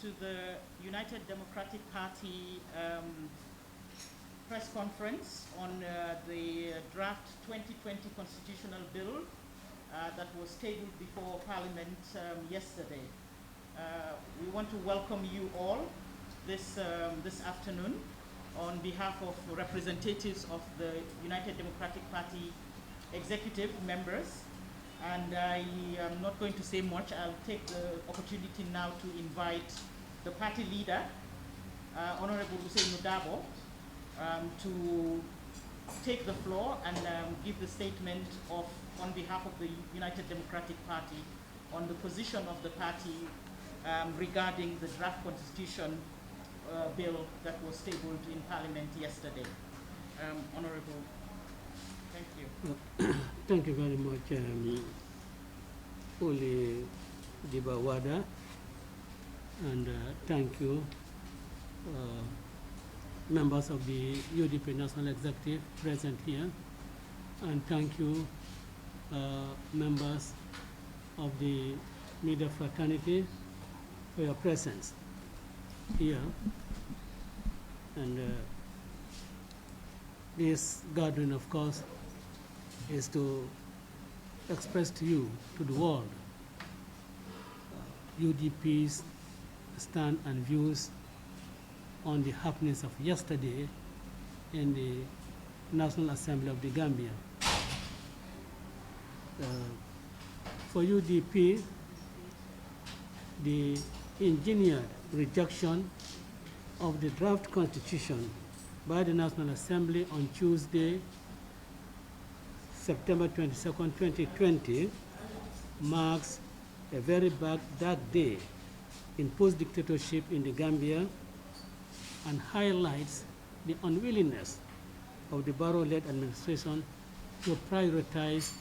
to the United Democratic Party press conference on the draft 2020 constitutional bill that was tabled before Parliament yesterday. We want to welcome you all this afternoon on behalf of representatives of the United Democratic Party executive members. And I am not going to say much. I'll take the opportunity now to invite the party leader, Honorable Hussein Nudabo, to take the floor and give the statement on behalf of the United Democratic Party on the position of the party regarding the draft constitution bill that was tabled in Parliament yesterday. Honorable, thank you. Thank you very much, Uli Dibawada, and thank you, members of the UDP National Executive present here, and thank you, members of the media fraternity for your presence here. And this gathering, of course, is to express to you, to the world, UDP's stand and views on the happenings of yesterday in the National Assembly of the Gambia. For UDP, the engineered rejection of the draft constitution by the National Assembly on Tuesday, September 22nd, 2020, marks a very dark day in post-dictatorship in the Gambia and highlights the unwillingness of the Barrow-led administration to prioritize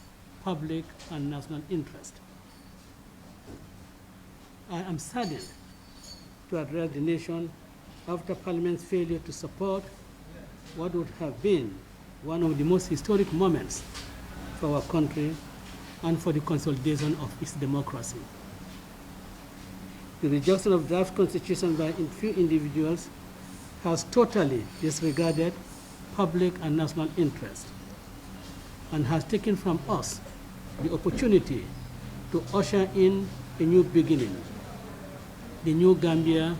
public and national interest. I am saddened to address the nation after Parliament's failure to support what would have been one of the most historic moments for our country and for the consolidation of its democracy. The rejection of draft constitution by a few individuals has totally disregarded public and national interest and has taken from us the opportunity to usher in a new beginning, the new Gambia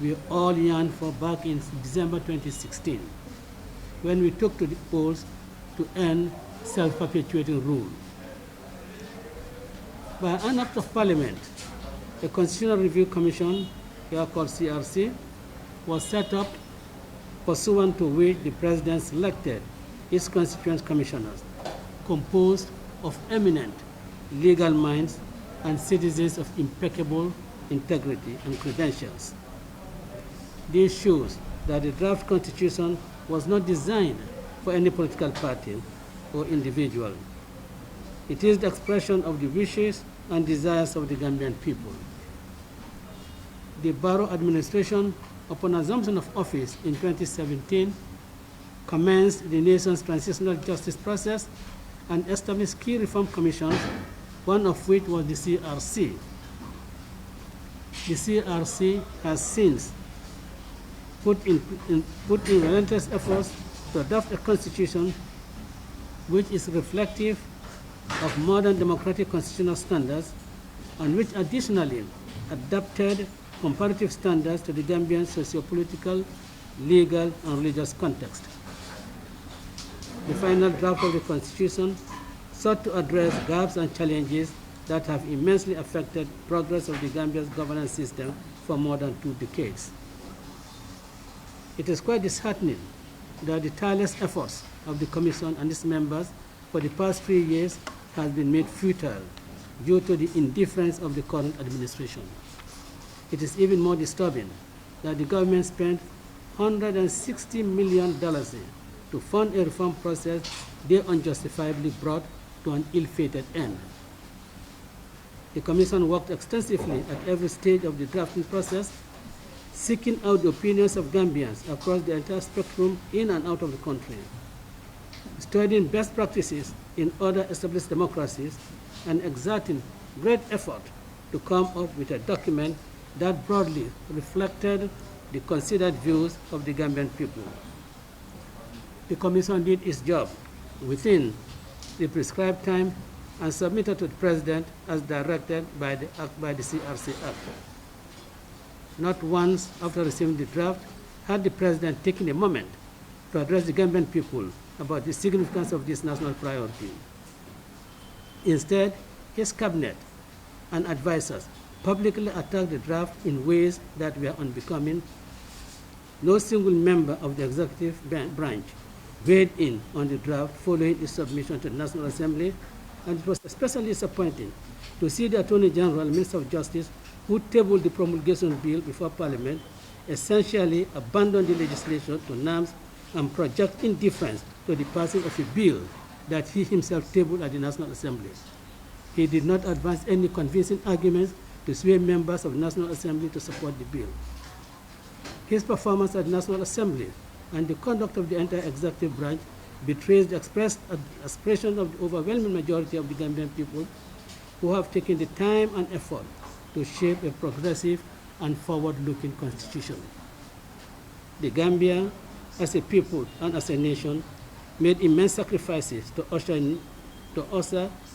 we all yearned for back in December 2016, when we took to the polls to end self-perpetuating rule. By an act of Parliament, a Constitutional Review Commission, here called CRC, was set up, pursuant to which the President selected his constituent commissioners, composed of eminent legal minds and citizens of impeccable integrity and credentials. This shows that the draft constitution was not designed for any political party or individual. It is the expression of the wishes and desires of the Gambian people. The Barrow administration, upon assumption of office in 2017, commenced the nation's transitional justice process and established key reform commissions, one of which was the CRC. The CRC has since put in relentless efforts to adopt a constitution which is reflective of modern democratic constitutional standards and which additionally adapted comparative standards to the Gambian socio-political, legal, and religious context. The final draft of the Constitution sought to address gaps and challenges that have immensely affected progress of the Gambia's governance system for more than 2 decades. It is quite disheartening that the tireless efforts of the Commission and its members for the past 3 years has been made futile due to the indifference of the current administration. It is even more disturbing that the government spent $160 million to fund a reform process they unjustifiably brought to an ill-fated end. The Commission worked extensively at every stage of the drafting process, seeking out the opinions of Gambians across the entire spectrum in and out of the country, studying best practices in other established democracies, and exerting great effort to come up with a document that broadly reflected the considered views of the Gambian people. The Commission did its job within the prescribed time and submitted to the President as directed by the CRC Act. Not once after receiving the draft had the President taken a moment to address the Gambian people about the significance of this national priority. Instead, his cabinet and advisors publicly attacked the draft in ways that were unbecoming. No single member of the executive branch weighed in on the draft following its submission to the National Assembly, and it was especially disappointing to see the Attorney General and Minister of Justice, who tabled the promulgation bill before Parliament, essentially abandon the legislation to NAMS and project indifference to the passing of a bill that he himself tabled at the National Assembly. He did not advance any convincing arguments to sway members of the National Assembly to support the bill. His performance at the National Assembly and the conduct of the entire executive branch betrays the expression of the overwhelming majority of the Gambian people who have taken the time and effort to shape a progressive and forward-looking constitution. The Gambia, as a people and as a nation, made immense sacrifices to usher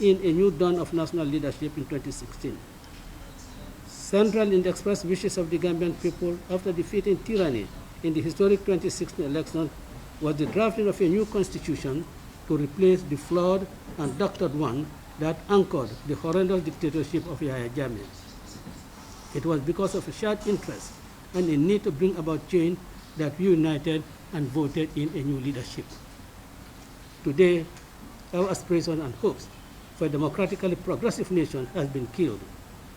in a new dawn of national leadership in 2016. Central in the expressed wishes of the Gambian people after defeating tyranny in the historic 2016 election was the drafting of a new constitution to replace the flawed and doctored one that anchored the horrendous dictatorship of Yahya Jammeh. It was because of a shared interest and a need to bring about change that we united and voted in a new leadership. Today, our aspirations and hopes for a democratically progressive nation has been killed,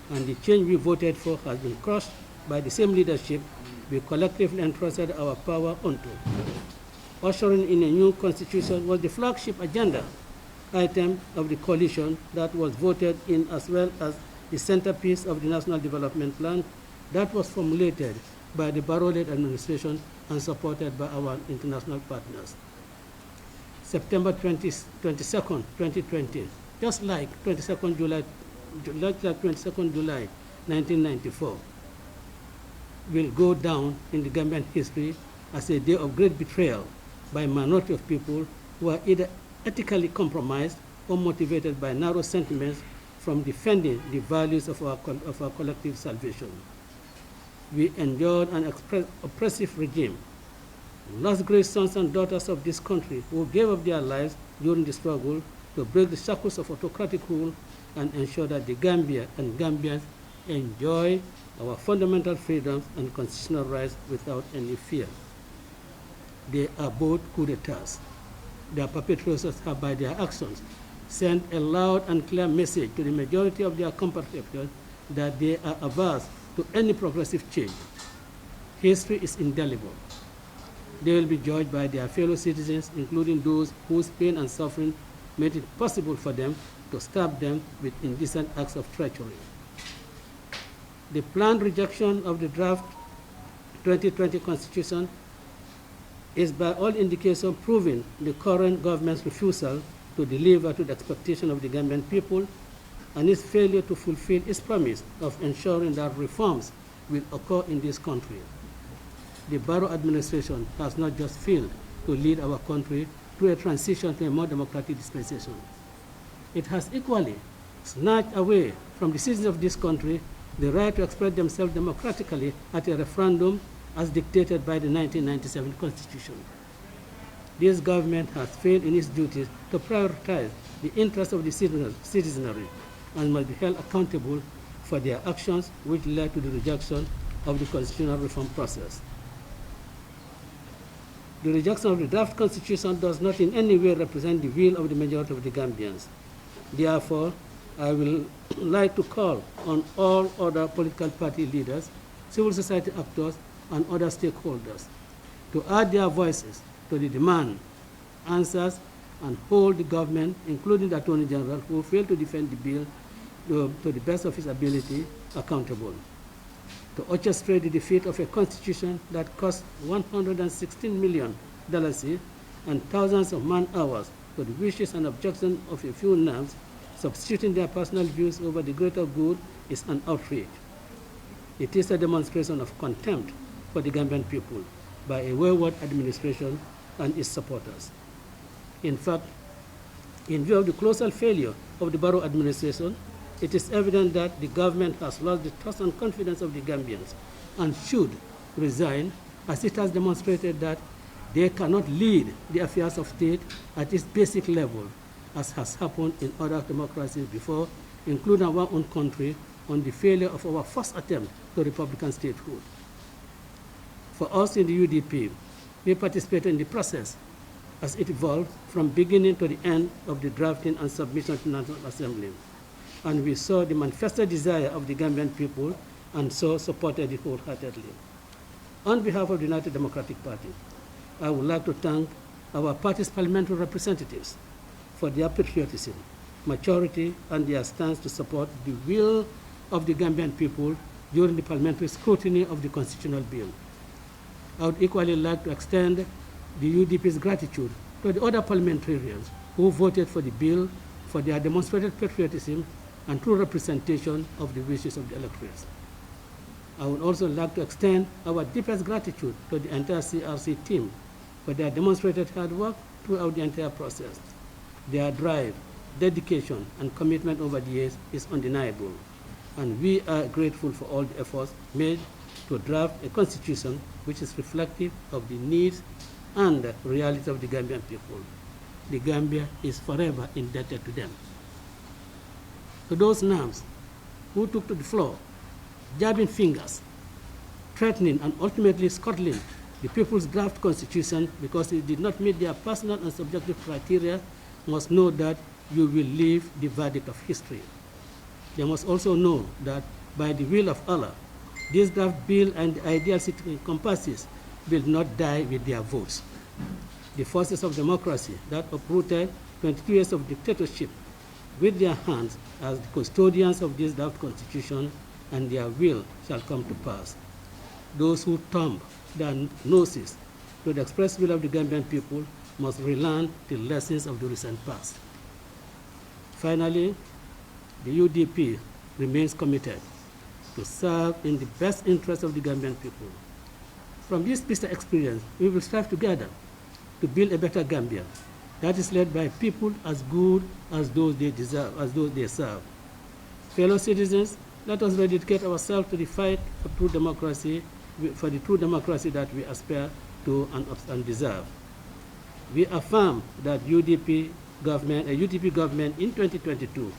and the change we voted for has been crushed by the same leadership we collectively entrusted our power onto. Ushering in a new constitution was the flagship agenda item of the coalition that was voted in, as well as the centerpiece of the National Development Plan that was formulated by the Barrow-led administration and supported by our international partners. September 22nd, 2020, just like 22nd July 1994, will go down in the Gambian history as a day of great betrayal by a minority of people who are either ethically compromised or motivated by narrow sentiments from defending the values of our collective salvation. We endured an oppressive regime, lost great sons and daughters of this country who gave up their lives during the struggle to break the shackles of autocratic rule and ensure that the Gambia and Gambians enjoy our fundamental freedoms and constitutional rights without any fear. They are both coup d'etats. Their perpetrators have, by their actions, sent a loud and clear message to the majority of their compatriots that they are averse to any progressive change. History is indelible. They will be judged by their fellow citizens, including those whose pain and suffering made it possible for them to stab them with indecent acts of treachery. The planned rejection of the draft 2020 Constitution is by all indications proving the current government's refusal to deliver to the expectation of the Gambian people and its failure to fulfill its promise of ensuring that reforms will occur in this country. The Barrow administration has not just failed to lead our country through a transition to a more democratic dispensation. It has equally snatched away from the citizens of this country the right to express themselves democratically at a referendum as dictated by the 1997 Constitution. This government has failed in its duties to prioritize the interests of the citizenry and must be held accountable for their actions which led to the rejection of the constitutional reform process. The rejection of the draft constitution does not in any way represent the will of the majority of the Gambians. Therefore, I will like to call on all other political party leaders, civil society actors, and other stakeholders to add their voices to the demand, answers, and hold the government, including the Attorney General, who failed to defend the bill to the best of his ability, accountable. To orchestrate the defeat of a constitution that cost $116 million and thousands of man-hours to the wishes and objections of a few NAMs, substituting their personal views over the greater good, is an outrage. It is a demonstration of contempt for the Gambian people by a wayward administration and its supporters. In fact, in view of the colossal failure of the Barrow administration, it is evident that the government has lost the trust and confidence of the Gambians and should resign, as it has demonstrated that they cannot lead the affairs of state at its basic level, as has happened in other democracies before, including our own country, on the failure of our first attempt to Republican statehood. For us in the UDP, we participated in the process as it evolved from beginning to the end of the drafting and submission to National Assembly. And we saw the manifested desire of the Gambian people and so supported it wholeheartedly. On behalf of the United Democratic Party, I would like to thank our party's parliamentary representatives for their patriotism, maturity, and their stance to support the will of the Gambian people during the parliamentary scrutiny of the constitutional bill. I would equally like to extend the UDP's gratitude to the other parliamentarians who voted for the bill for their demonstrated patriotism and true representation of the wishes of the electors. I would also like to extend our deepest gratitude to the entire CRC team for their demonstrated hard work throughout the entire process. Their drive, dedication, and commitment over the years is undeniable, and we are grateful for all the efforts made to draft a constitution which is reflective of the needs and the reality of the Gambian people. The Gambia is forever indebted to them. To those NAMs who took to the floor, jabbing fingers, threatening and ultimately scuttling the people's draft constitution because it did not meet their personal and subjective criteria, must know that you will live the verdict of history. They must also know that by the will of Allah, this draft bill and the ideals it encompasses will not die with their votes. The forces of democracy that uprooted 22 years of dictatorship with their hands as the custodians of this draft constitution, and their will shall come to pass. Those who thumb their noses to the express will of the Gambian people must relearn the lessons of the recent past. Finally, the UDP remains committed to serve in the best interest of the Gambian people. From this bitter experience, we will strive together to build a better Gambia that is led by people as good as those they deserve, as those they serve. Fellow citizens, let us dedicate ourselves to the fight for true democracy, for the true democracy that we aspire to and deserve. We affirm that a UDP government in 2022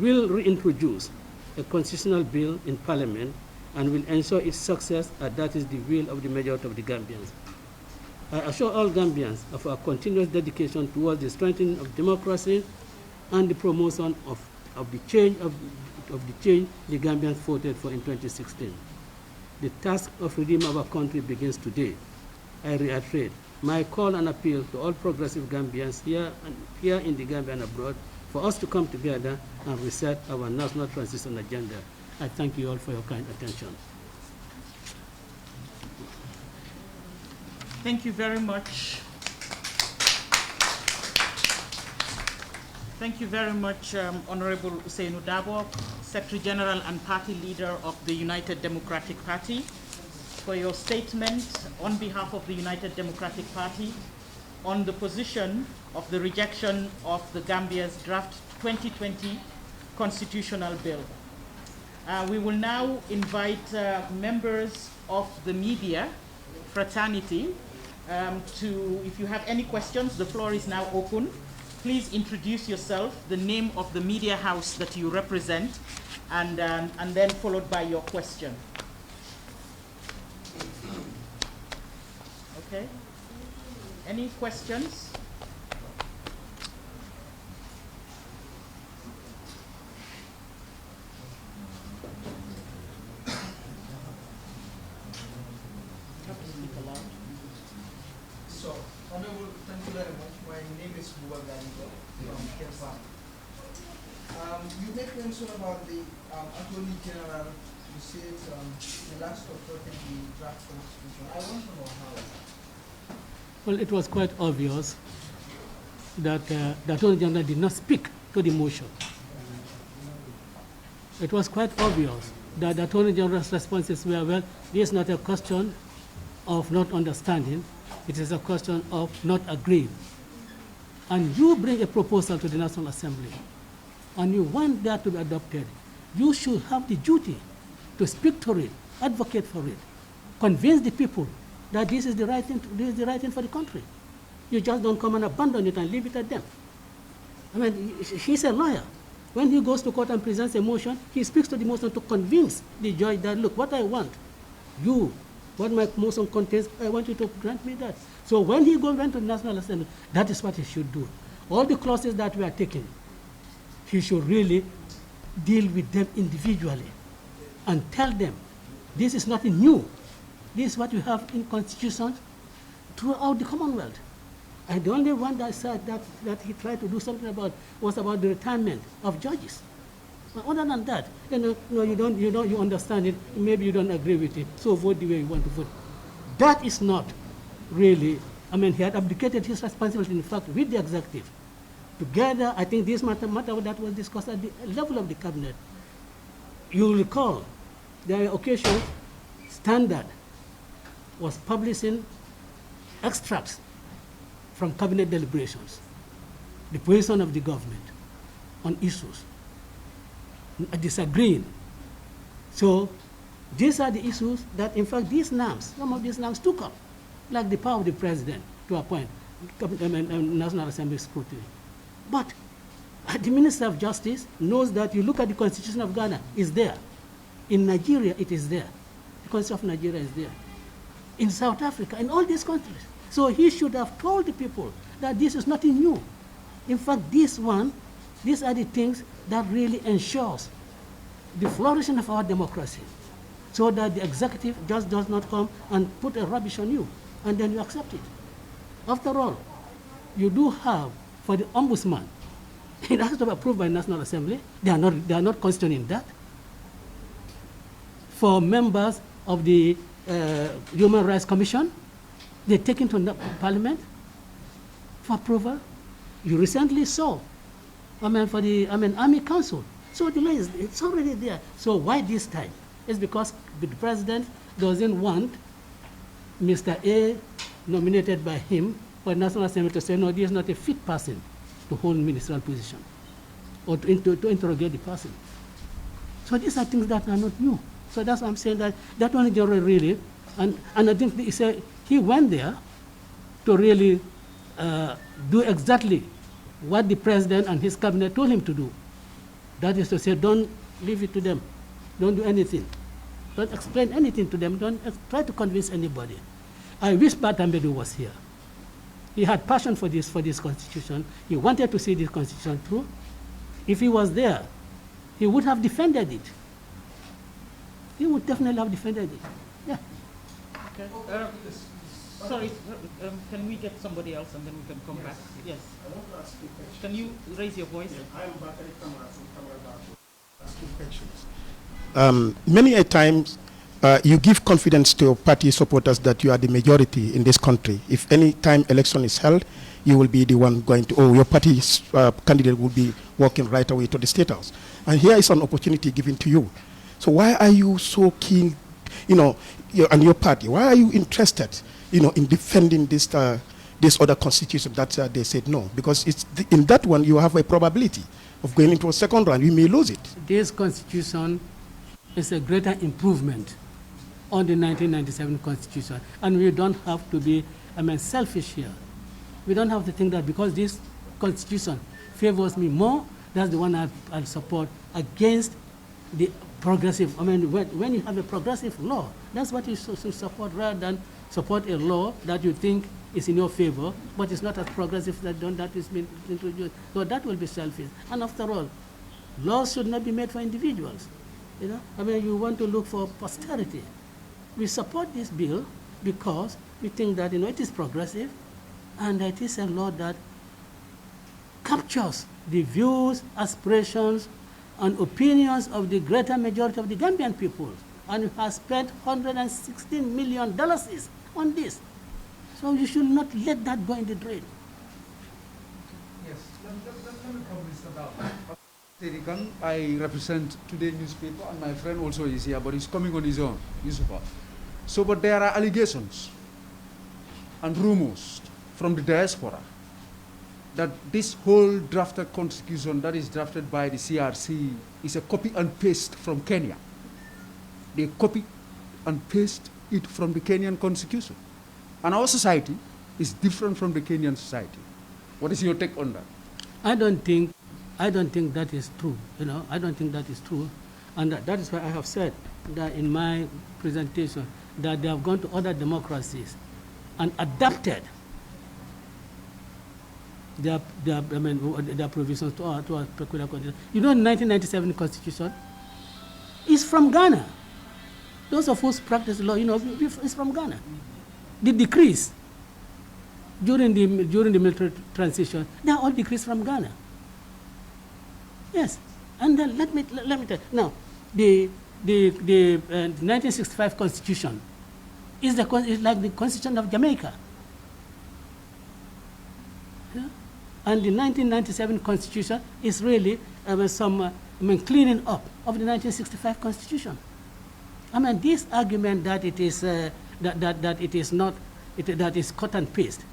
will reintroduce a constitutional bill in Parliament and will ensure its success, as that is the will of the majority of the Gambians. I assure all Gambians of our continuous dedication towards the strengthening of democracy and the promotion of the change the Gambians voted for in 2016. The task of redeeming our country begins today. I reiterate my call and appeal to all progressive Gambians here in the Gambia and abroad for us to come together and reset our national transition agenda. I thank you all for your kind attention. Thank you very much. Thank you very much, Honorable Usainu Dabo, Secretary General and Party Leader of the United Democratic Party, for your statement on behalf of the United Democratic Party on the position of the rejection of the Gambia's draft 2020 constitutional bill. We will now invite members of the media fraternity if you have any questions, the floor is now open. Please introduce yourself, the name of the media house that you represent, and then followed by your question. Okay. Any questions? So, Honorable, thank you very much. My name is Buba Ganigo from Kempa. You made mention about the Attorney General. You said the last authority the draft constitution. I want to know how. Well, it was quite obvious that the Attorney General did not speak to the motion. It was quite obvious The Attorney General's responses were, well, this is not a question of not understanding, it is a question of not agreeing. And you bring a proposal to the National Assembly, and you want that to be adopted, you should have the duty to speak to it, advocate for it, convince the people that this is the right thing, this is the right thing for the country. You just don't come and abandon it and leave it at them. I mean, he's a lawyer. When he goes to court and presents a motion, he speaks to the motion to convince the judge that, look, what I want, what my motion contains, I want you to grant me that. So when he went to the National Assembly, that is what he should do. All the clauses that we are taking, he should really deal with them individually and tell them, this is nothing new. This is what we have in constitutions throughout the Commonwealth. And the only one that said that he tried to do something about was about the retirement of judges. But other than that, you understand it, maybe you don't agree with it, so vote the way you want to vote. That is not really, I mean, he had abdicated his responsibility, in fact, with the executive. Together, I think this matter that was discussed at the level of the cabinet. You will recall, there are occasions, Standard was publishing extracts from cabinet deliberations, the position of the government on issues, disagreeing. So these are the issues that, in fact, some of these NAMs took up, like the power of the president to appoint National Assembly scrutiny. But the Minister of Justice knows that you look at the Constitution of Ghana, it's there. In Nigeria, it is there. The Constitution of Nigeria is there. In South Africa, in all these countries. So he should have told the people that this is nothing new. In fact, these are the things that really ensures the flourishing of our democracy, so that the executive just does not come and put a rubbish on you, and then you accept it. After all, you do have, for the ombudsman, it has to be approved by National Assembly. They are not questioning that. For members of the Human Rights Commission, they take it to Parliament for approval. You recently saw, for the Army Council. So the law it's already there. So why this time? It's because the president doesn't want Mr. A nominated by him for the National Assembly to say, no, this is not a fit person to hold ministerial position or to interrogate the person. So these are things that are not new. So that's why I'm saying that one general really, and I think he went there to really do exactly what the president and his cabinet told him to do. That is to say, don't leave it to them. Don't do anything. Don't explain anything to them. Don't try to convince anybody. I wish Batambedu was here. He had passion for this constitution. He wanted to see this constitution through. If he was there, he would have defended it. He would definitely have defended it. Yeah. Okay. Sorry, can we get somebody else and then we can come back? Yes. I want to ask you a question. Can you raise your voice? I am Bakari Kamara from Kamara. Ask you questions. Many a times, you give confidence to your party supporters that you are the majority in this country. If any time election is held, you will be the one going to, or your party's candidate will be walking right away to the State House. And here is an opportunity given to you. So why are you so keen, and your party, why are you interested, in defending this other constitution that they said no? Because in that one, you have a probability of going into a second round. You may lose it. This constitution is a greater improvement on the 1997 constitution. And we don't have to be, selfish here. We don't have to think that because this constitution favors me more, that's the one I'll support against the progressive. When you have a progressive law, that's what you should support rather than support a law that you think is in your favor, but it's not as progressive that is being introduced. So that will be selfish. And after all, laws should not be made for individuals. You want to look for posterity. We support this bill because we think that it is progressive and it is a law that captures the views, aspirations, and opinions of the greater majority of the Gambian people. And we have spent $116 million on this. So you should not let that go in the drain. Yes, let me cover this about Terikan, I represent Today newspaper, and my friend also is here, but he's coming on his own, Yusufa. So, but there are allegations and rumors from the diaspora that this whole drafted constitution that is drafted by the CRC is a copy and paste from Kenya. They copy and paste it from the Kenyan constitution. And our society is different from the Kenyan society. What is your take on that? I don't think that is true. I don't think that is true. And that is why I have said that in my presentation that they have gone to other democracies and adapted their provisions to our peculiar conditions. The 1997 Constitution is from Ghana. Those of us who practice law, it's from Ghana. The decrees during the military transition, they are all decrees from Ghana. Yes, and then let me tell you. Now, the 1965 Constitution is like the Constitution of Jamaica. Yeah? And the 1997 Constitution is really cleaning up of the 1965 Constitution. This argument that it is that is cut and paste.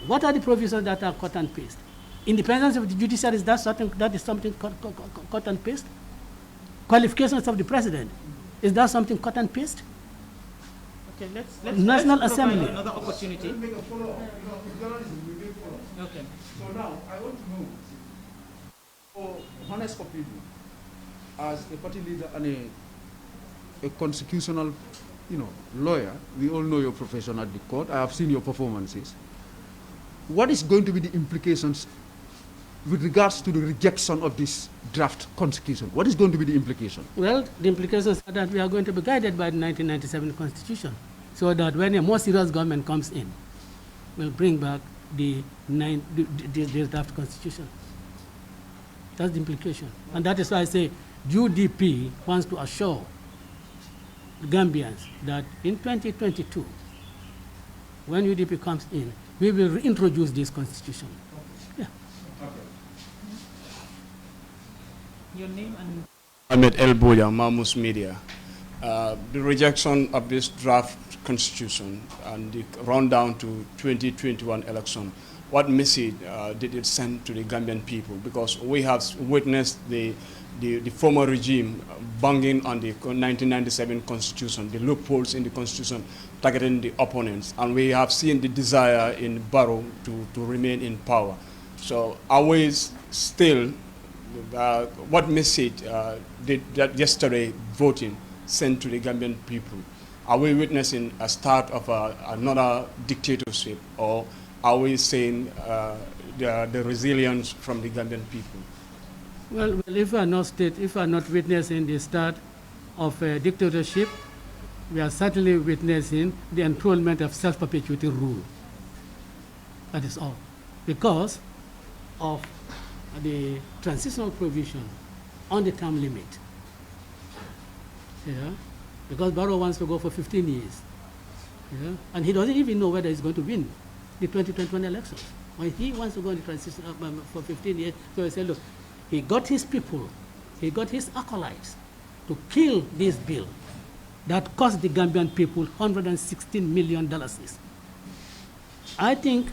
What are the provisions that are cut and paste? Independence of the judiciary, is that something cut and paste? Qualifications of the president, is that something cut and paste? Okay, let's National Assembly. Another opportunity. Let me make a follow-up. Okay. So now, I want to know, for honest opinion, as a party leader and a constitutional, lawyer, we all know your profession at the court. I have seen your performances. What is going to be the implications with regards to the rejection of this draft constitution? What is going to be the implication? Well, the implications are that we are going to be guided by the 1997 Constitution, so that when a more serious government comes in, we'll bring back the draft constitution. That's the implication. And that is why I say UDP wants to assure the Gambians that in 2022, when UDP comes in, we will reintroduce this constitution. Yeah. Your name and... Ahmed El Bouya, Mamus Media. The rejection of this draft constitution and the rundown to 2021 election, what message did it send to the Gambian people? Because we have witnessed the former regime banging on the 1997 constitution, the loopholes in the constitution targeting the opponents, and we have seen the desire in Barrow to remain in power. So are we still, what message did that yesterday voting send to the Gambian people? Are we witnessing a start of another dictatorship, or are we seeing the resilience from the Gambian people? Well, if we are not witnessing the start of a dictatorship, we are certainly witnessing the enthronement of self-perpetuating rule. That is all. Because of the transitional provision on the term limit. Yeah? Because Barrow wants to go for 15 years. Yeah? And he doesn't even know whether he's going to win the 2021 elections. When he wants to go in the transition for 15 years, so he said, look, he got his people, he got his acolytes to kill this bill that cost the Gambian people $116 million. I think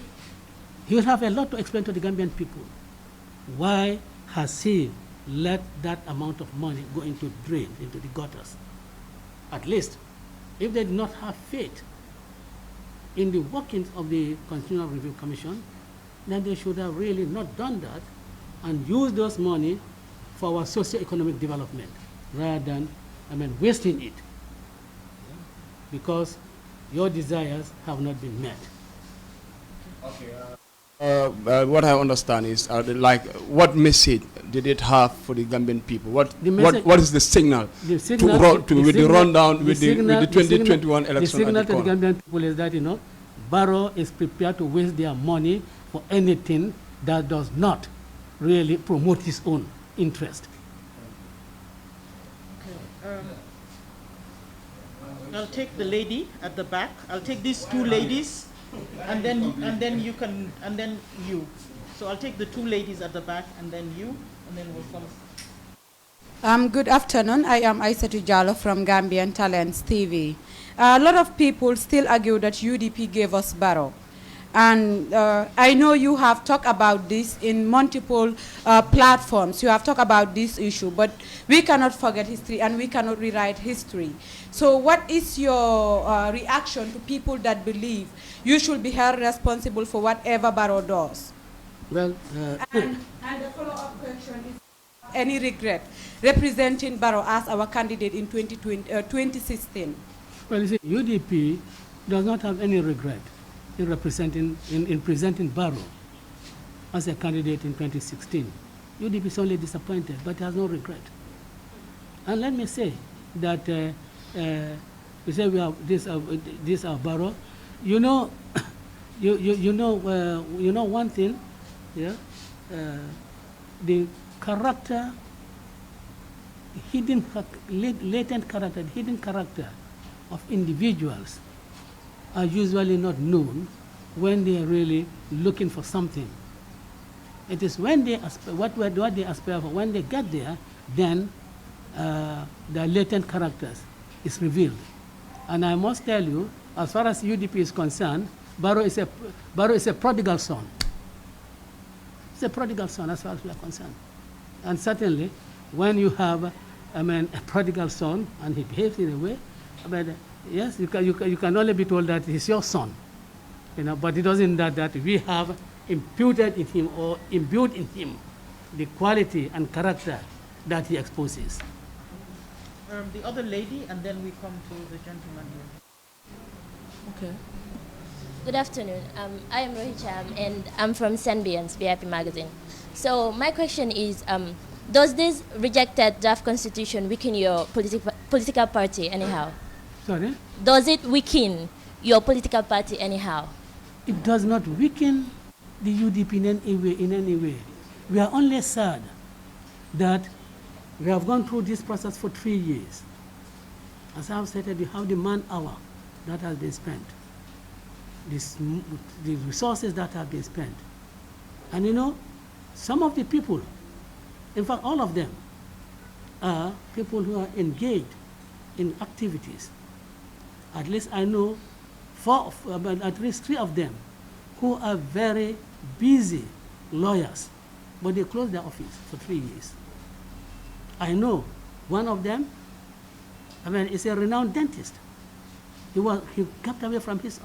he will have a lot to explain to the Gambian people. Why has he let that amount of money go into drain, into the gutters? At least, if they did not have faith in the workings of the Constitutional Review Commission, then they should have really not done that and used those money for our socio-economic development rather than, wasting it. Because your desires have not been met. Okay. What I understand is, what message did it have for the Gambian people? What is the signal, with the rundown with the 2021 election? The signal to the Gambian people is that Barrow is prepared to waste their money for anything that does not really promote his own interest. I'll take the lady at the back. I'll take these two ladies, and then you. So I'll take the two ladies at the back, and then you, and then we'll come. Good afternoon. I am Aissatou Jallo from Gambian Talents TV. A lot of people still argue that UDP gave us Barrow. And I know you have talked about this in multiple platforms. You have talked about this issue, but we cannot forget history and we cannot rewrite history. So what is your reaction to people that believe you should be held responsible for whatever Barrow does? Well, and the follow-up question is, any regret representing Barrow as our candidate in 2016? well, you see, UDP does not have any regret in presenting Barrow as a candidate in 2016. UDP is only disappointed, but has no regret. And let me say that we say we have this our Barrow. You know, you know one thing, yeah. The character, latent character, hidden character of individuals are usually not known when they are really looking for something. It is when they what they aspire for, when they get there, then the latent characters is revealed. And I must tell you, as far as UDP is concerned, Barrow is a prodigal son. It's a prodigal son as far as we are concerned. And certainly, when you have, a prodigal son and he behaves in a way, yes, you can only be told that he's your son, but it doesn't that we have imputed in him or imbued in him the quality and character that he exposes. The other lady, and then we come to the gentleman here. Okay. Good afternoon. I am Rohicham, and I'm from Senbians VIP magazine. So my question is, does this rejected draft constitution weaken your political party anyhow? Sorry? Does it weaken your political party anyhow? It does not weaken the UDP in any way. We are only sad that we have gone through this process for 3 years. As I have stated, we have the man-hour that has been spent, the resources that have been spent. And some of the people, in fact all of them, are people who are engaged in activities. At least I know at least 3 of them who are very busy lawyers, but they closed their office for 3 years. I know one of them, is a renowned dentist. He kept away from his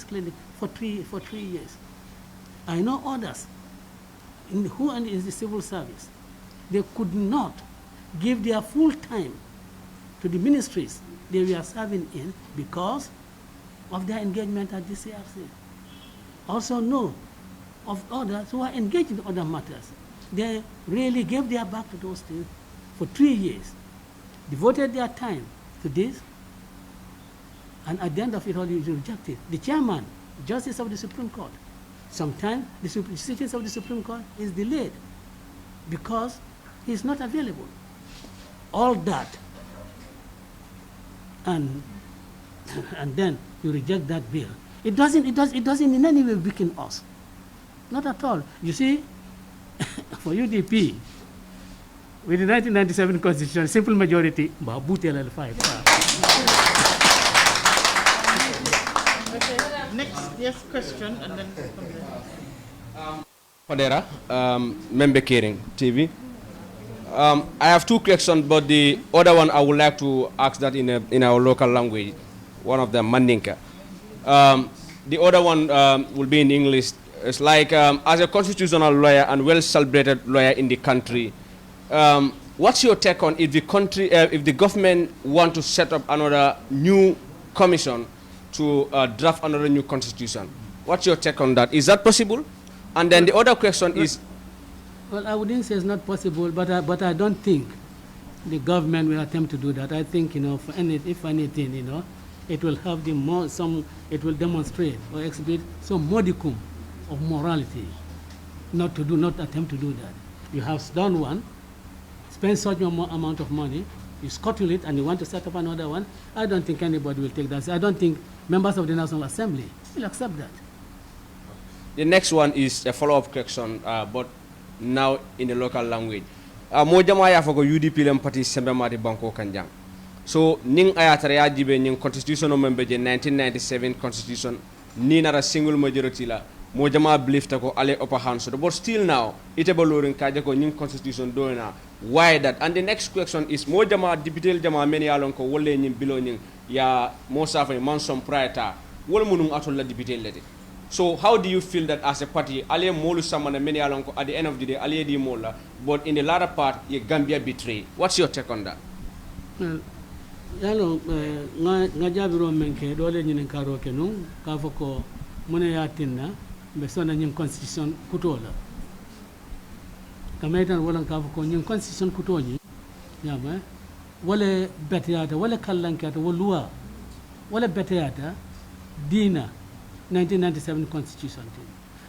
clinic for 3 years. I know others who are in the civil service. They could not give their full time to the ministries they were serving in because of their engagement at the CRC. Also know of others who are engaged in other matters. They really gave their back to those things for 3 years, devoted their time to this, and at the end of it all, you reject it. The chairman, Justice of the Supreme Court, sometimes the sitting of the Supreme Court is delayed because he's not available. All that, and then you reject that bill. It doesn't in any way weaken us. Not at all. You see, for UDP, with the 1997 Constitution, simple majority, Next, yes, question, and then from there. Fadera, Member Kering TV. I have 2 questions, but the other one I would like to ask that in our local language. One of them, Mandinka. The other one will be in English. It's like, as a constitutional lawyer and well-celebrated lawyer in the country, what's your take on if the government want to set up another new commission to draft another new constitution? What's your take on that? Is that possible? And then the other question is... Well, I wouldn't say it's not possible, but I don't think the government will attempt to do that. I think, if anything, it will have it will demonstrate or exhibit some modicum of morality not attempt to do that. You have done one, spend such an amount of money, you scuttle it, and you want to set up another one. I don't think anybody will take that. I don't think members of the National Assembly will accept that. The next one is a follow-up question, but now in the local language. mo jama ya fako UDP lem parti sembe mati banko kanjang so ning ayatara ya jibe ning constitution o membe je 1997 constitution ni nara single majority la mo jama believe tako ale upper hand so but still now ite balorin kaje ko ning constitution do na why that and the next question is mo jama député jama men ya lon ko wolle nyim bilo ning ya mo safa man som priorita wol munum atol la député lede. So how do you feel that as a party, Ali Molu Samana many along at the end of the day, Ali Di Mola, but in the latter part, you Gambia betray. What's your take on that? Yalo ngajabiro menke dole nyine karo kenu kafoko mune yatinna be sona nyim constitution kutola. Kamaitan wala kafoko nyim constitution kutonyi nyama wala betiyata wala kallankata wala wala betiyata dina 1997 constitution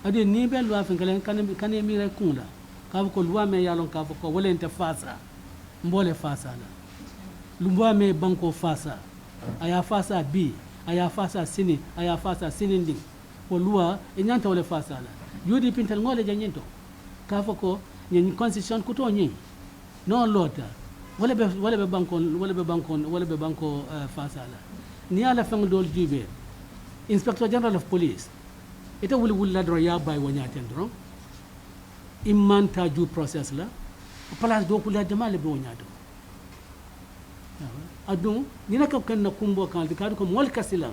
adi ni be loi fengalen kan mi kunda ka ko loi me yalon ka ko wala inte fasa mbole fasa la loi me banko fasa aya fasa bi aya fasa sini aya fasa sinindi ko loi e nyanta wala fasa la yudi pintal ngole janyento ka ko ni constitution ko to nyi non lota wala be banko fasa la ni ala feng dol jibe Inspector General of Police, ita wuli ladro ya bay wanyaaten dron imanta due process la place do kula jamale be wanyaato adu nina ka kan na kumbo kan dikadu ko mol kasila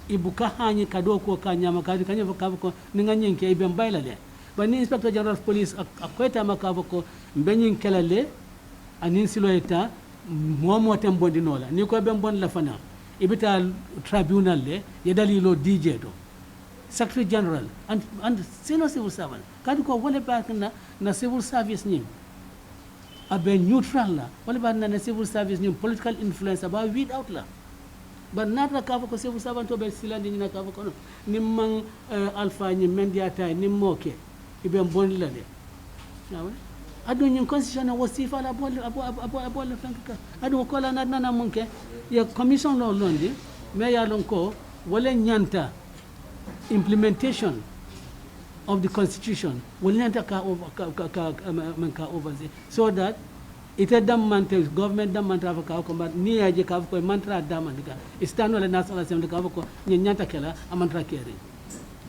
ibuka hanyi kado ko ka nyama kadi kanya ko ninga nyenke e ben bayla le ba ni Inspector General of Police akweta makavo ko mbenyin kelale anin siloeta momo tembondi nola ni ko ben bon la fana ibita tribunal le yedali lo DJ do Secretary General and senior civil servant kadi ko wole ba na civil service ni abe neutral la wole ba na civil service ni political influence about weed out la but nata ka ko civil servant to be silandi ni na ka ko ni man alpha ni mendia tay ni moke ibe bon la de adu ñing constitution wo sifa la bol fanka adu ko la na munke ya commission lo londi me ya lon ko wala nyanta implementation of the constitution wala nyanta ka over so that ite dam mante government dam mantra ka ko ni ya je ka ko mantra dam andika istano la national assembly ka ko nyanta kala amantra kere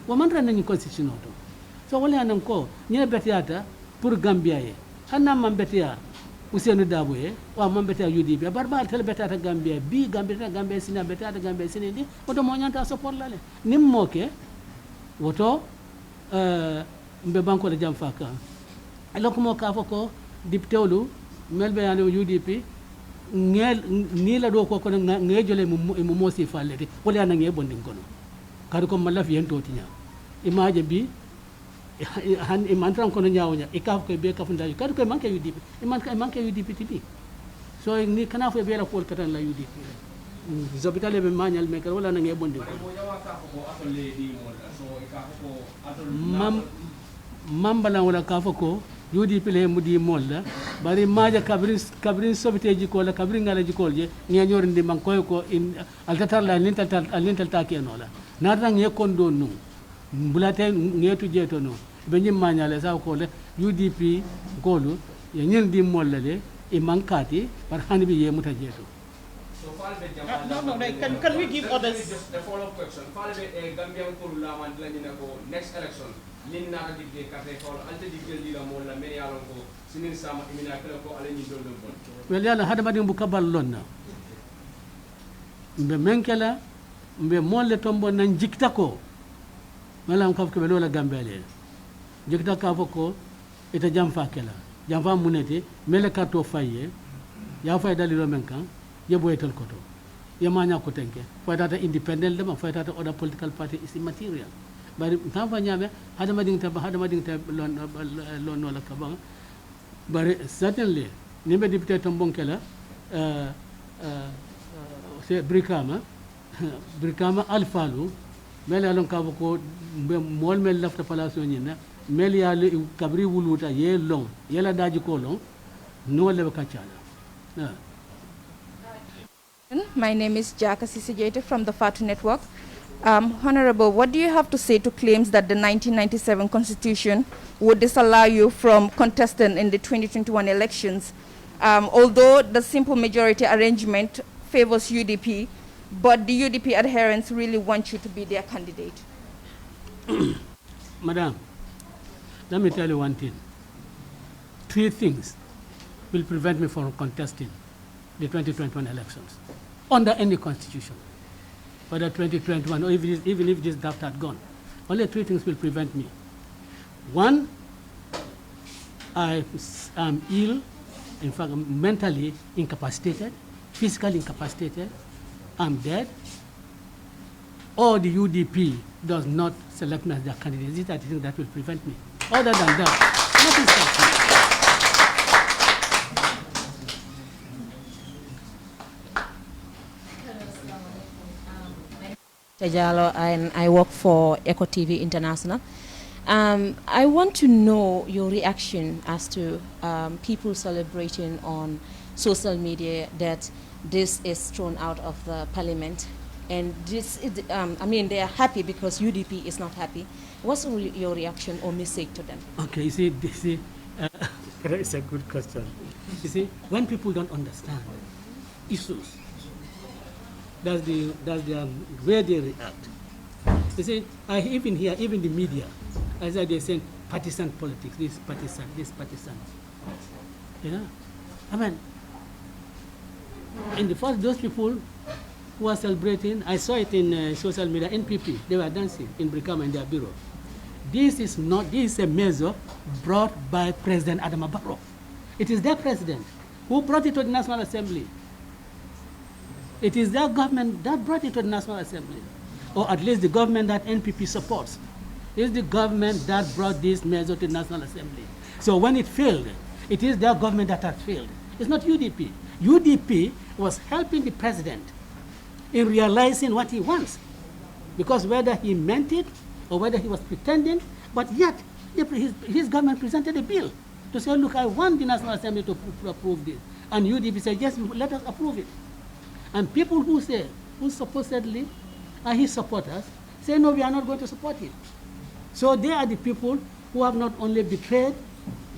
wo mantra na ni constitution to so wala nan ko ni betiata pour Gambia ye hanna mambetia Ousseynou Dabo ye wa mambetia UDP barba tel betata Gambia bi Gambia sina betata Gambia sina ndi oto mo nyanta support la le nim moke woto mbe banko de jam faka aloko mo ka foko diptewlu melbe yane UDP ngel ni la do ko ngejole mo mosi fallete wala yana nge bondin kono kadi ko malaf yento tinya image bi han imantran kono nyawnya ikaf ko be kafunda kadi ko manke UDP manke UDP tibi so ni kana fo be la ko katan la UDP zobitale be manual me wala na nge bondi mambala wala ka fo ko UDP le mudi molla bari maja kabrin sobiteji ko la kabrin ngala ji kolje ngeñor ndi man koy ko in altatar la lintal takenola nata nge kondo nu bulate ngetu jeto no be nyim mañale sa ko le UDP golu ye ñen di molla le e mankati par hanbi ye muta jeto no, can we give others just a follow-up question falbe e Gambian ko la man la ñu ko next election nin na digge carte ko ante digge dila mo la men yalon ko sinin sama imina kala ko ala ni dondo bon wel yalla hada badin bu kabal lonna mbe menkela mbe molle tombo nan jikta ko malam kaf ko be lola Gambele jikta ka foko ita jamfa kala jamfa munete mele karto faye ya fay dalilo men kan ye boyetal koto ye manya ko tenke faytata independent dema faytata other political party is immaterial bari tamfa nyame hada mading ta lon no la kabang bari certainly nimbe député tombonkela c'est brikama alfalu mel alon ka ko mol mel lafta palation nyina mel ya kabri wuluta ye long yela daji ko long no le kachala. My name is Jaka Sisijete from the Fatu Network. Honorable, what do you have to say to claims that the 1997 Constitution would disallow you from contesting in the 2021 elections, although the simple majority arrangement favors UDP, but the UDP adherents really want you to be their candidate? Madam, let me tell you one thing. 3 things will prevent me from contesting the 2021 elections under any constitution, whether 2021 or even if this draft had gone. Only 3 things will prevent me. 1, I am ill, in fact, I'm mentally incapacitated, physically incapacitated, I'm dead, or the UDP does not select me as their candidate. These are the things that will prevent me. Other than that, nothing stops me. Jalo, and I work for Eco TV International. I want to know your reaction as to people celebrating on social media that this is thrown out of the parliament. And this is, I mean, they are happy because UDP is not happy. What's your reaction or message to them? Okay, you see, it's a good question. You see, when people don't understand issues, that's the way they react. You see, I even hear, even the media, as they're saying partisan politics, this partisan. You know, I mean, in the first, those people who are celebrating, I saw it in social media, NPP, they were dancing in Brikama in their bureau. This is a measure brought by President Adama Barrow. It is their president who brought it to the National Assembly. It is their government that brought it to the National Assembly, or at least the government that NPP supports. It is the government that brought this measure to the National Assembly. So when it failed, it is their government that has failed. It's not UDP. UDP was helping the president in realizing what he wants, because whether he meant it or whether he was pretending, but yet his government presented a bill to say, look, I want the National Assembly to approve this. And UDP said, yes, let us approve it. And people who supposedly are his supporters, say, no, we are not going to support him. So they are the people who have not only betrayed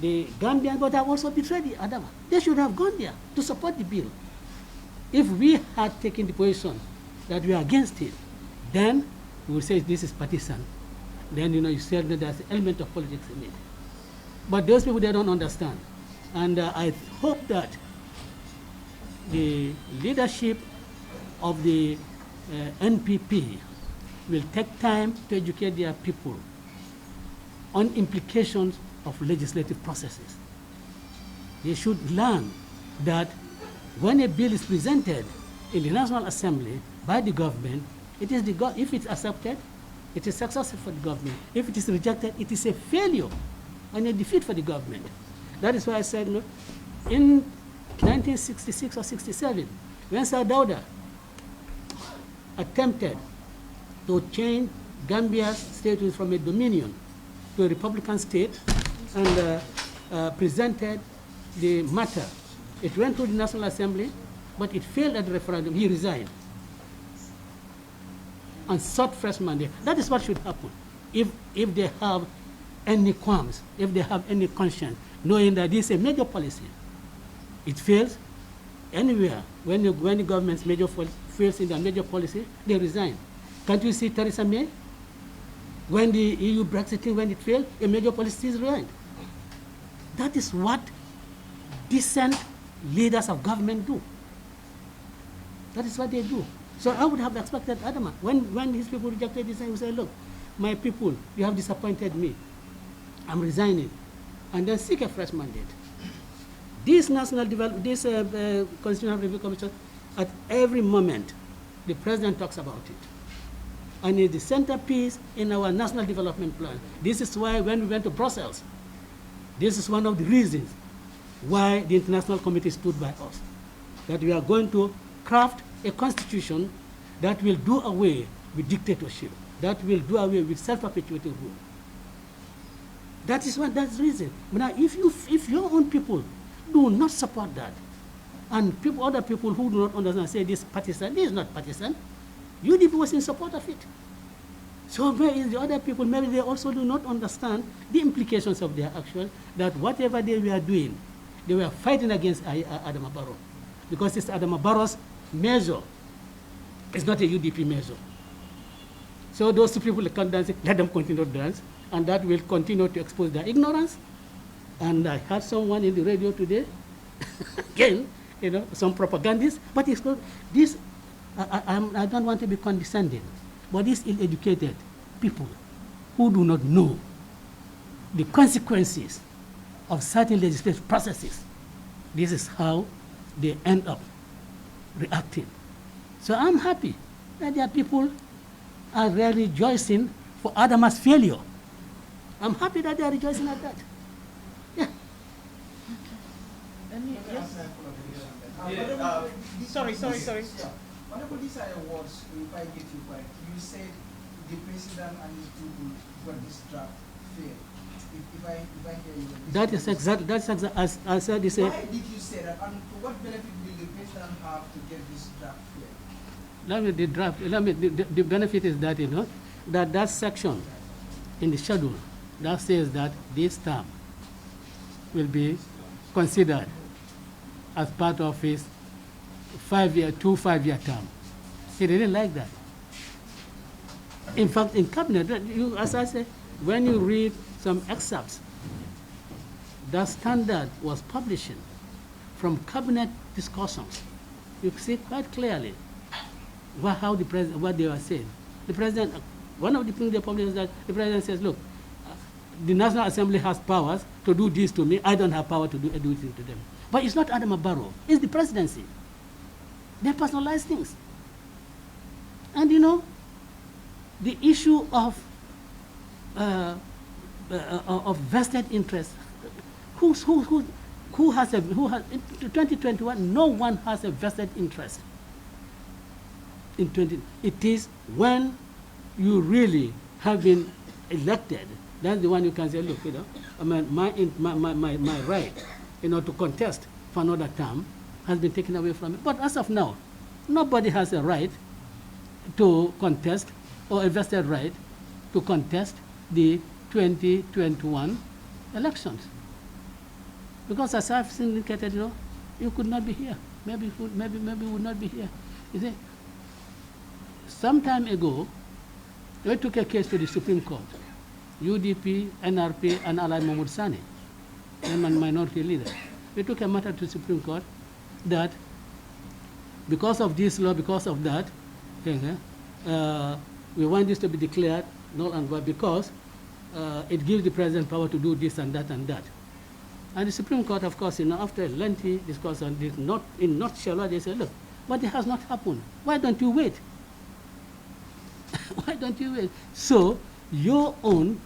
the Gambian, but have also betrayed the Adama. They should have gone there to support the bill. If we had taken the position that we are against it, then we would say this is partisan. Then, you said that there's an element of politics in it. But those people, they don't understand. And I hope that the leadership of the NPP will take time to educate their people on implications of legislative processes. They should learn that when a bill is presented in the National Assembly by the government, it is if it's accepted, it is successful for the government. If it is rejected, it is a failure and a defeat for the government. That is why I said, look, in 1966 or 67, when Sir Dawda attempted to change Gambia's status from a dominion to a republican state and presented the matter, it went to the National Assembly, but it failed at the referendum. He resigned and sought fresh mandate. That is what should happen if they have any qualms, if they have any conscience, knowing that this is a major policy. It fails anywhere. When the government's major fails in their major policy, they resign. Can't you see Theresa May? When the EU Brexit, when it failed, a major policy is resigned. That is what decent leaders of government do. That is what they do. So I would have expected Adama, when his people rejected this, he would say, look, my people, you have disappointed me. I'm resigning. And then seek a fresh mandate. This Constitutional Review Commission, at every moment, the president talks about it. And it's the centerpiece in our national development plan. This is why when we went to Brussels, this is one of the reasons why the International Committee stood by us, that we are going to craft a constitution that will do away with dictatorship, that will do away with self-perpetuating rule. That's the reason. Now, if your own people do not support that, and other people who do not understand say this is partisan, this is not partisan. UDP was in support of it. So maybe the other people, maybe they also do not understand the implications of their action, that whatever they were doing, they were fighting against Adama Barrow. Because it's Adama Barrow's measure. It's not a UDP measure. So those two people can dance, let them continue to dance, and that will continue to expose their ignorance. And I heard someone in the radio today, again, you know, some propagandists, but it's called, this, I don't want to be condescending, but these ill-educated people who do not know the consequences of certain legislative processes, this is how they end up reacting. So I'm happy that there are people are really rejoicing for Adama's failure. I'm happy that they are rejoicing at that. Yeah. Sorry. Honorable, these are your words, if I get you correct. You said the president and his people got this draft failed. If I hear you. That is exactly, as I said, you say. Why did you say that, and what benefit will the president have to get this draft failed? The benefit is that, you know, that section in the schedule that says that this term will be considered as part of his 5-year term. He didn't like that. In fact, in cabinet, as I say, when you read some excerpts, the standard was publishing from cabinet discussions. You see quite clearly how the president, what they were saying. The president, one of the things they published is that the president says, look, the National Assembly has powers to do this to me. I don't have power to do anything to them. But it's not Adama Barrow. It's the presidency. They personalize things. And you know, the issue of vested interest, who has in 2021, no one has a vested interest. It is when you really have been elected, that's the one you can say, look, you know, I mean, my right, you know, to contest for another term has been taken away from me. But as of now, nobody has a right to contest or a vested right to contest the 2021 elections. Because as I've indicated, you know, you could not be here. Maybe would not be here. You see, some time ago, we took a case to the Supreme Court. UDP, NRP, and Alai Mahmoud Sani, and minority leader. We took a matter to the Supreme Court that because of this law, because of that, we want this to be declared null and void because it gives the president power to do this and that and that. And the Supreme Court, of course, you know, after a lengthy discussion, in nutshell, they said, look, but it has not happened. Why don't you wait? Why don't you wait? So your own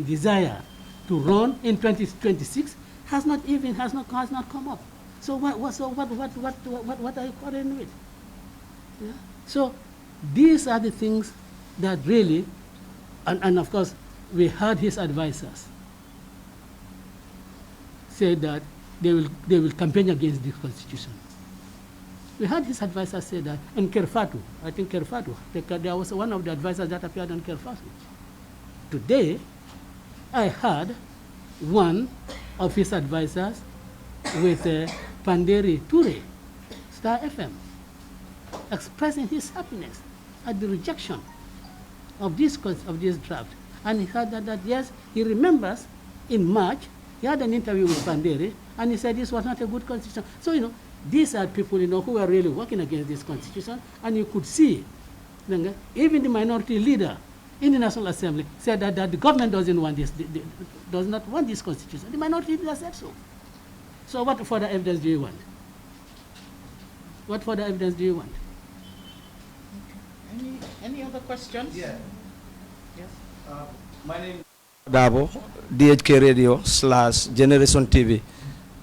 desire to run in 2026 has not come up. So what are you quarreling with? Yeah? So these are the things that really, and of course, we heard his advisors say that they will campaign against this constitution. We heard his advisors say that, and Kerfatu, I think Kerfatu, there was one of the advisors that appeared on Kerfatu. Today, I heard one of his advisors with Panderi Ture, Star FM, expressing his happiness at the rejection of this draft. And he said that yes, he remembers in March, he had an interview with Panderi, and he said this was not a good constitution. So, you know, these are people, you know, who are really working against this constitution, and you could see, even the minority leader in the National Assembly said that the government doesn't want this, does not want this constitution. The minority leader said so. So what further evidence do you want? What further evidence do you want? Any other questions? Yeah. Yes. My name is Dabo, DHK Radio / Generation TV.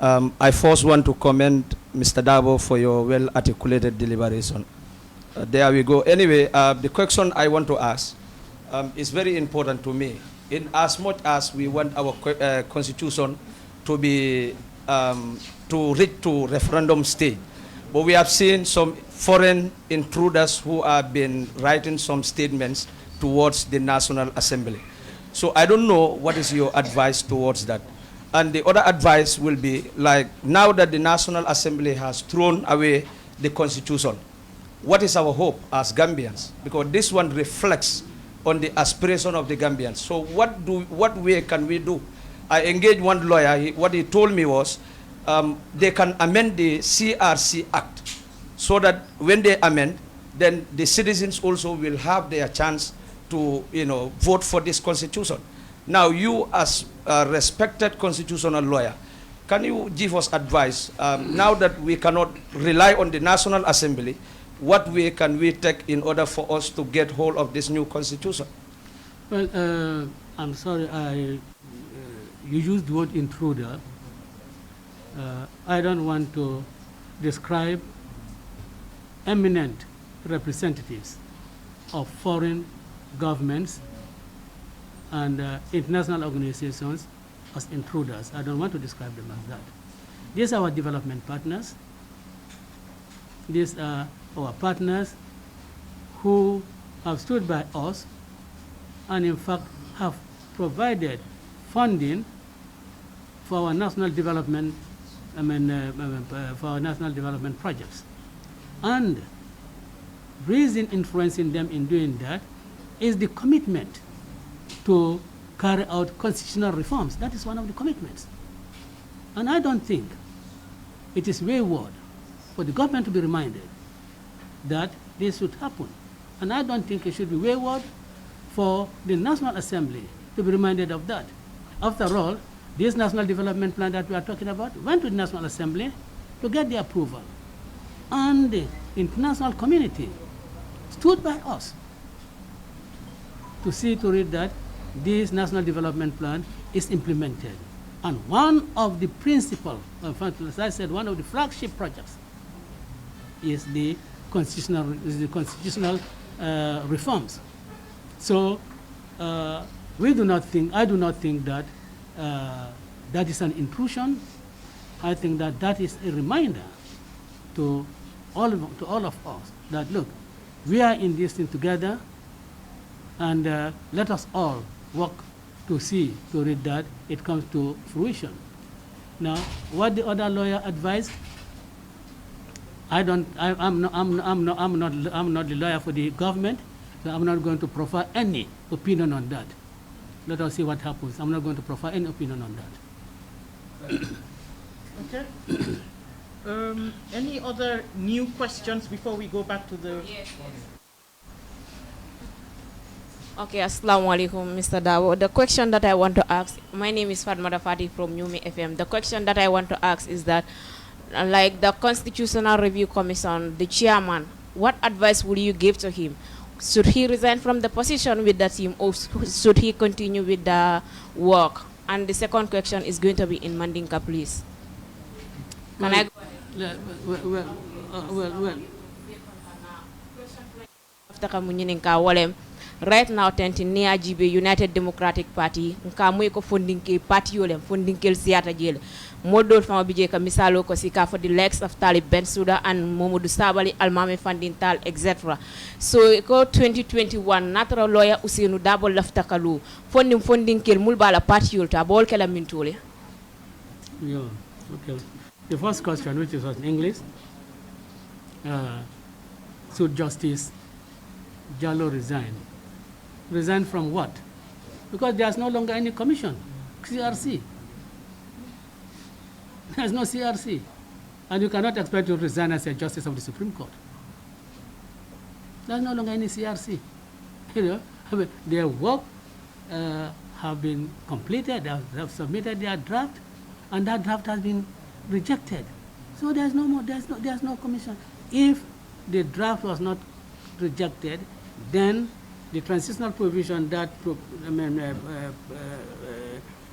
I first want to commend Mr. Dabo for your well-articulated deliberation. There we go. Anyway, the question I want to ask is very important to me. In as much as we want our constitution to be to reach to referendum stage, But we have seen some foreign intruders who have been writing some statements towards the National Assembly. So I don't know what is your advice towards that. And the other advice will be, like, now that the National Assembly has thrown away the Constitution, what is our hope as Gambians? Because this one reflects on the aspiration of the Gambians. So what way can we do? I engaged one lawyer. What he told me was they can amend the CRC Act so that when they amend, then the citizens also will have their chance to, vote for this Constitution. Now, you as a respected constitutional lawyer, can you give us advice, now that we cannot rely on the National Assembly, what way can we take in order for us to get hold of this new Constitution? Well, I'm sorry, you used the word intruder. I don't want to describe eminent representatives of foreign governments and international organizations as intruders. I don't want to describe them as that. These are our development partners. These are our partners who have stood by us and in fact have provided funding for our national development, for our national development projects. And reason influencing them in doing that is the commitment to carry out constitutional reforms. That is one of the commitments. And I don't think it is wayward for the government to be reminded that this should happen. And I don't think it should be wayward for the National Assembly to be reminded of that. After all, this National Development Plan that we are talking about went to the National Assembly to get the approval. And the international community stood by us to see to it that this National Development Plan is implemented. And one of the principal, as I said, one of the flagship projects is the constitutional reforms. So we do not think, I do not think that that is an intrusion. I think that that is a reminder to all of us that, look, we are in this thing together, and let us all work to see to it that it comes to fruition. Now, what the other lawyer advised, I'm not the lawyer for the government, so I'm not going to proffer any opinion on that. Let us see what happens. I'm not going to proffer any opinion on that. Okay. Any other new questions before we go back to the... Yes. Okay, assalamu alaikum, Mr. Dawo. The question that I want to ask, my name is Fatmata Fati from Nyumi FM. The question that I want to ask is that, like the Constitutional Review Commission, the chairman, what advice would you give to him? Should he resign from the position with the team, or should he continue with the work? And the second question is going to be in Mandinka, please. Can I go ahead? Right now, Tanzania GB United Democratic Party, nka moy ko fondinke party yolem fondinkel siata jele modol fama bije ka misalo ko sika for the legs of Talib Bensouda and Momodu Sabali Almame Fandintal etc. So ko 2021 natural lawyer Ousseynou Dabo laftakalu fondinkel mulbala party yolta bol kala mintole. Yeah, okay. The first question, which is in English, should Justice Jallo resign? Resign from what? Because there's no longer any commission, CRC. There's no CRC. And you cannot expect to resign as a justice of the Supreme Court. There's no longer any CRC. Their work have been completed, they have submitted their draft, and that draft has been rejected. So there's no more, there's no commission. If the draft was not rejected, then the transitional provision that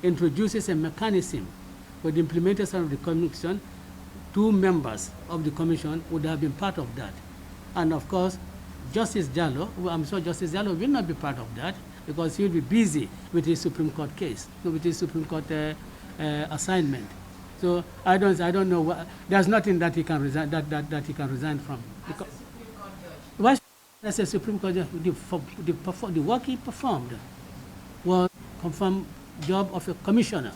introduces a mechanism for the implementation of the commission, 2 members of the commission would have been part of that. And of course, Justice Jallo, I'm sure Justice Jallo will not be part of that because he will be busy with his Supreme Court case, with his Supreme Court assignment. So I don't know what, there's nothing that he can resign, that he can resign from. Why as a Supreme Court judge, the work he performed was confirmed job of a commissioner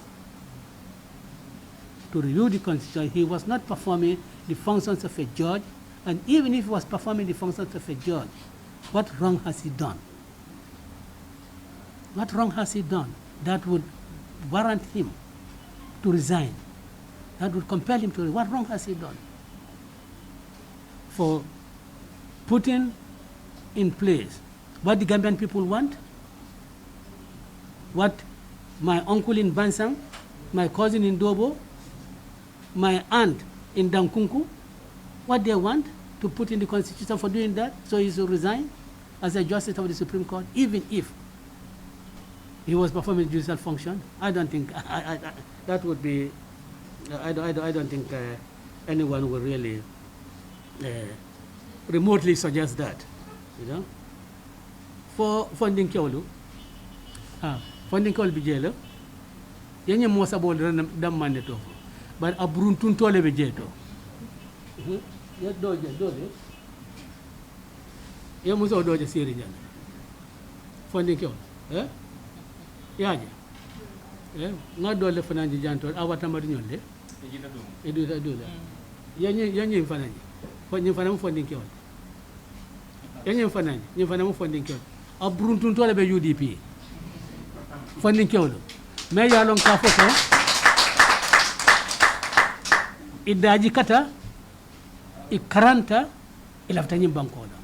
to review the Constitution. He was not performing the functions of a judge, and even if he was performing the functions of a judge, what wrong has he done? What wrong has he done that would warrant him to resign? That would compel him to resign. What wrong has he done? For putting in place what the Gambian people want, what my uncle in Bansang, my cousin in Dobo, my aunt in Dankunku, what they want to put in the Constitution for doing that, so he should resign as a justice of the Supreme Court, even if he was performing judicial function. I don't think that would be. I don't think anyone would really remotely suggest that. You know, for funding Kyolu, funding Kyolu bijelo, yenye mosa bol dam mandeto, but abrun tuntole bijeto. Ya doje. Ya muso doje siri jana. Funding Kyolu, yaje. Nga dole fananji janto awata mari nyolle. Edu dole. Yenye fananji. Fonyi fanamu funding Kyolu. Yenye fananji, yenye fanamu funding Kyolu. Abrun tuntole be UDP. Funding Kyolu. Me ya long ka foko. Idaji kata ikaranta ilafta nyimbankoda.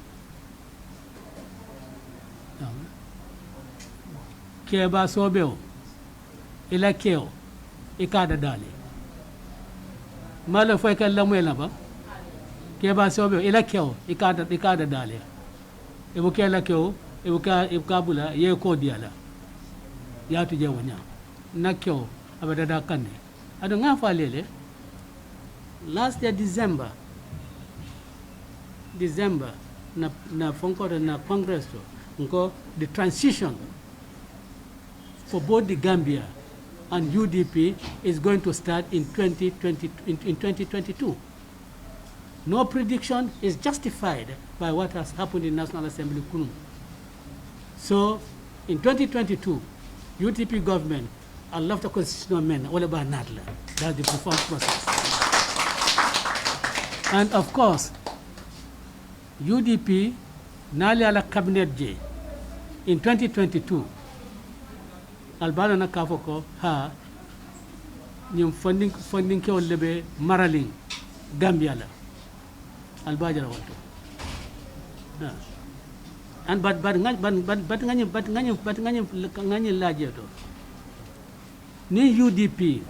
Keba sobeo ila keo ikada dale malo fay ka lamwela ba keba sobeo ila keo ikada dale ebo kela keo ebo ka bula ye ko diala ya tuje wonya na keo abada da kanne ado nga fa lele last year December na fonko na congress to nko the transition for both the Gambia and UDP is going to start in 2022. No prediction is justified by what has happened in National Assembly Kunu. So in 2022, UDP government, I love the constitutional men, all about Nadla. That's the reform process. And of course, UDP, Nali ala cabinet J, in 2022, albana na kafoko ha nyum funding ke lebe maraling Gambia la albaja la wato and but ngani laje to ni UDP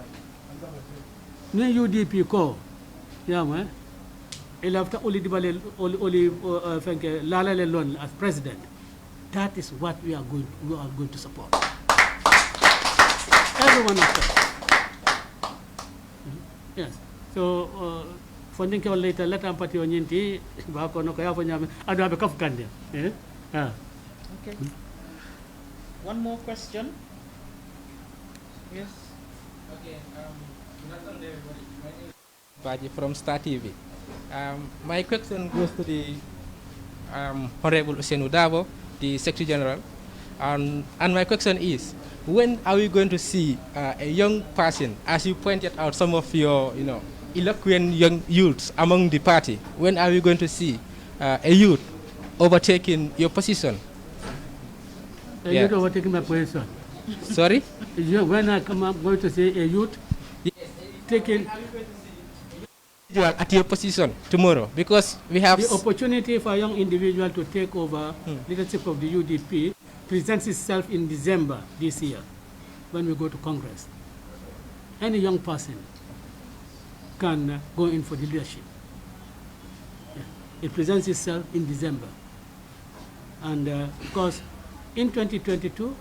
ko yama il after oli dibale oli fenke lala le lon as president. That is what we are going to support. Everyone of us. Yes. So funding ke later let ampati onyinti ba ko no ko ya fo nyame ado abe kaf kande. Okay. One more question. Yes. Okay. Good afternoon, everybody. My name is Baji from Star TV. My question goes to the Honorable Usainu Dabo, the Secretary General, and my question is, when are we going to see a young person, as you pointed out, some of your, eloquent young youths among the party? When are we going to see a youth overtaking your position? A youth overtaking my position. Sorry? When I come up, going to see a youth taking at your position tomorrow, because we have the opportunity for a young individual to take over leadership of the UDP presents itself in December this year when we go to Congress. Any young person can go in for the leadership. It presents itself in December. And of course, in 2022,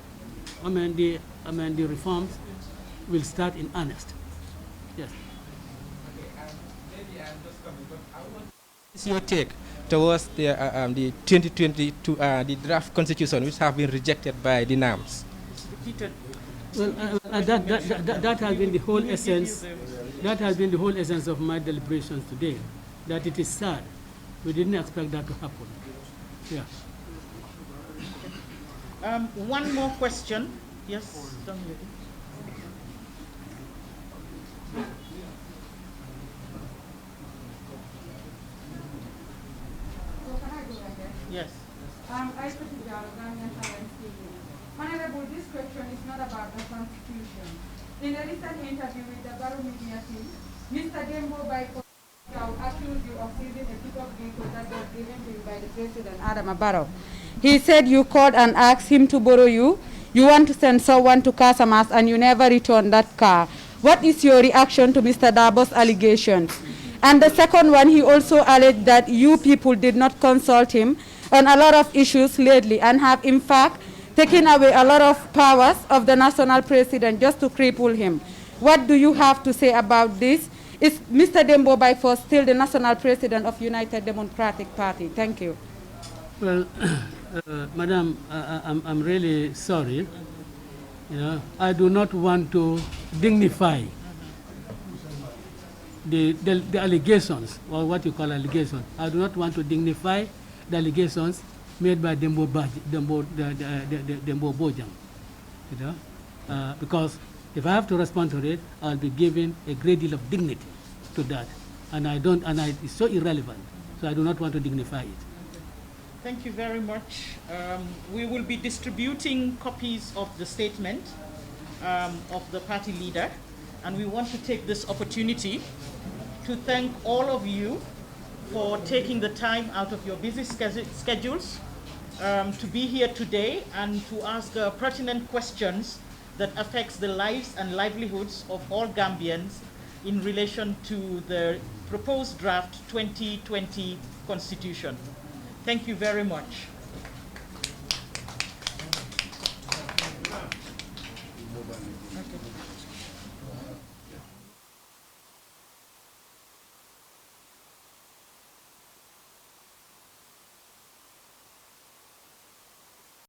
the reforms will start in earnest. Yes. Maybe I'm just coming, but I want to see your take towards the 2022 the draft constitution, which have been rejected by the NAMs. Well, that has been the whole essence. That has been the whole essence of my deliberations today, that it is sad. We didn't expect that to happen. Yeah. One more question. Yes, Dominic. Yes. Honorable, this question is not about the Constitution. In a recent interview with the Baro Media team, Mr. Dembo Baiko accused you of seizing a pickup vehicle that was given to you by the President, Adama Barrow. He said you called and asked him to borrow you. You want to send someone to Casamas and you never returned that car. What is your reaction to Mr. Dabo's allegations? And the second one, he also alleged that you people did not consult him on a lot of issues lately and have in fact taken away a lot of powers of the national president just to cripple him. What do you have to say about this? Is Mr. Dembo Baiko still the national president of United Democratic Party? Thank you. Well, Madam, I'm really sorry. You know, I do not want to dignify the allegations, or what you call allegations. I do not want to dignify the allegations made by Dembo Bojang, you know, because if I have to respond to it, I'll be giving a great deal of dignity to that, and it's so irrelevant, so I do not want to dignify it. Thank you very much. We will be distributing copies of the statement of the party leader, and we want to take this opportunity to thank all of you for taking the time out of your busy schedules to be here today and to ask pertinent questions that affects the lives and livelihoods of all Gambians in relation to the proposed draft 2020 Constitution. Thank you very much.